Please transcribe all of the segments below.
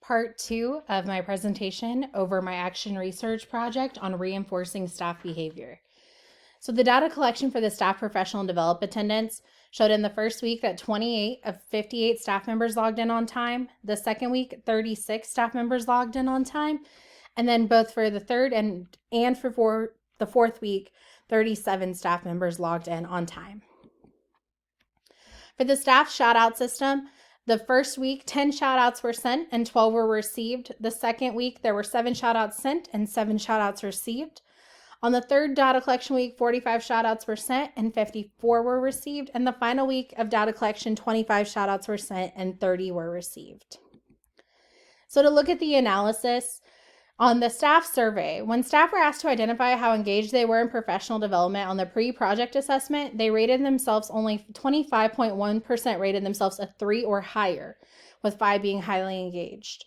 part 2 of my presentation over my action research project on reinforcing staff behavior. So the data collection for the staff professional and develop attendance showed in the first week that 28 of 58 staff members logged in on time. The second week, 36 staff members logged in on time. And then both for the third and for the fourth week, 37 staff members logged in on time. For the staff shout-out system, the first week, 10 shout-outs were sent and 12 were received. The second week, there were 7 shout-outs sent and 7 shout-outs received. On the third data collection week, 45 shout-outs were sent and 54 were received. And the final week of data collection, 25 shout-outs were sent and 30 were received. So to look at the analysis, on the staff survey, when staff were asked to identify how engaged they were in professional development on the pre-project assessment, they rated themselves only 25.1% rated themselves a 3 or higher, with 5 being highly engaged.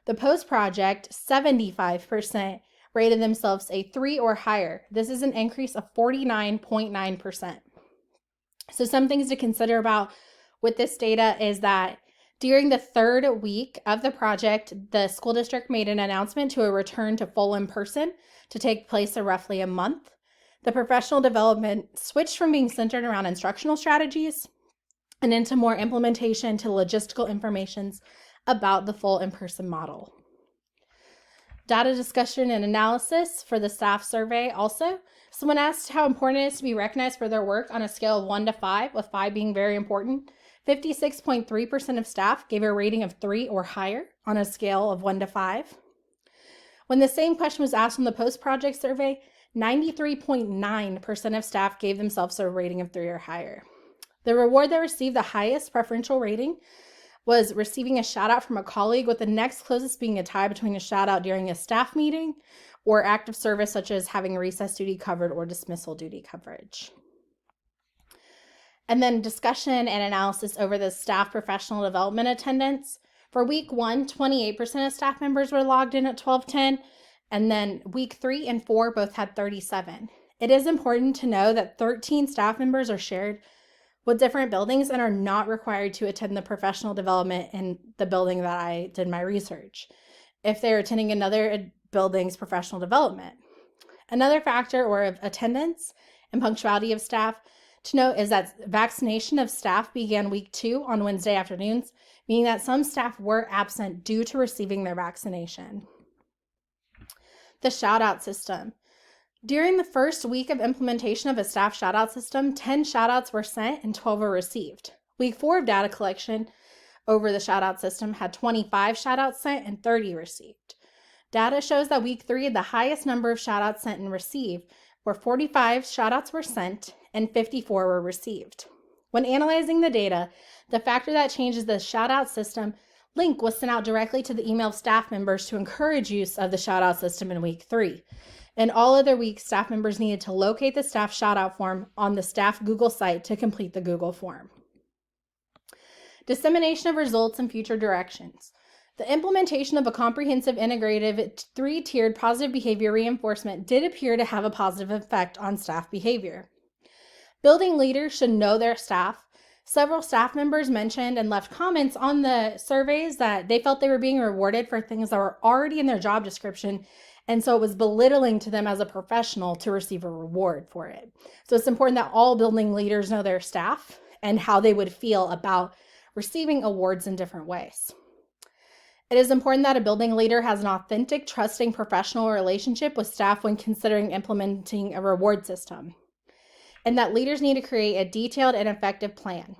The post-project, 75% rated themselves a 3 or higher. This is an increase of 49.9%. So some things to consider about with this data is that during the third week of the project, the school district made an announcement to a return to full in-person to take place in roughly a month. The professional development switched from being centered around instructional strategies and into more implementation to logistical information about the full in-person model. Data discussion and analysis for the staff survey also. Someone asked how important it is to be recognized for their work on a scale of 1 to 5, with 5 being very important. 56.3% of staff gave a rating of 3 or higher on a scale of 1 to 5. When the same question was asked on the post-project survey, 93.9% of staff gave themselves a rating of 3 or higher. The reward that received the highest preferential rating was receiving a shout out from a colleague, with the next closest being a tie between a shout out during a staff meeting or active service such as having recess duty covered or dismissal duty coverage. And then discussion and analysis over the staff professional development attendance. For week 1, 28% of staff members were logged in at 12:10, and then week 3 and 4 both had 37. It is important to know that 13 staff members are shared with different buildings and are not required to attend the professional development in the building that I did my research if they're attending another building's professional development. Another factor of attendance and punctuality of staff to note is that vaccination of staff began week 2 on Wednesday afternoons, meaning that some staff were absent due to receiving their vaccination. The shout-out system. During the first week of implementation of a staff shout-out system, 10 shout-outs were sent and 12 were received. Week 4 of data collection over the shout-out system had 25 shout-outs sent and 30 received. Data shows that week 3 had the highest number of shout-outs sent and received, where 45 shout-outs were sent and 54 were received. When analyzing the data, the factor that changes the shout-out system link was sent out directly to the email of staff members to encourage use of the shout-out system in week 3. In all other weeks, staff members needed to locate the staff shout-out form on the staff Google site to complete the Google form. Dissemination of results and future directions. The implementation of a comprehensive, integrative, 3-tiered positive behavior reinforcement did appear to have a positive effect on staff behavior. Building leaders should know their staff. Several staff members mentioned and left comments on the surveys that they felt they were being rewarded for things that were already in their job description, and so it was belittling to them as a professional to receive a reward for it. So it's important that all building leaders know their staff and how they would feel about receiving awards in different ways. It is important that a building leader has an authentic, trusting professional relationship with staff when considering implementing a reward system, and that leaders need to create a detailed and effective plan.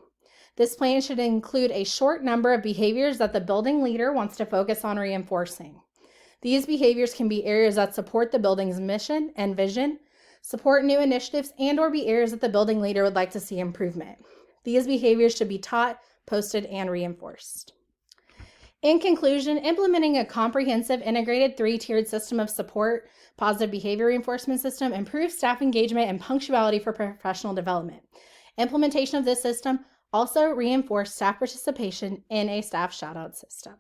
This plan should include a short number of behaviors that the building leader wants to focus on reinforcing. These behaviors can be areas that support the building's mission and vision, support new initiatives, and/or be areas that the building leader would like to see improvement. These behaviors should be taught, posted, and reinforced. In conclusion, implementing a comprehensive, integrated, 3-tiered system of support, positive behavior reinforcement system improves staff engagement and punctuality for professional development. Implementation of this system also reinforced staff participation in a staff shout-out system.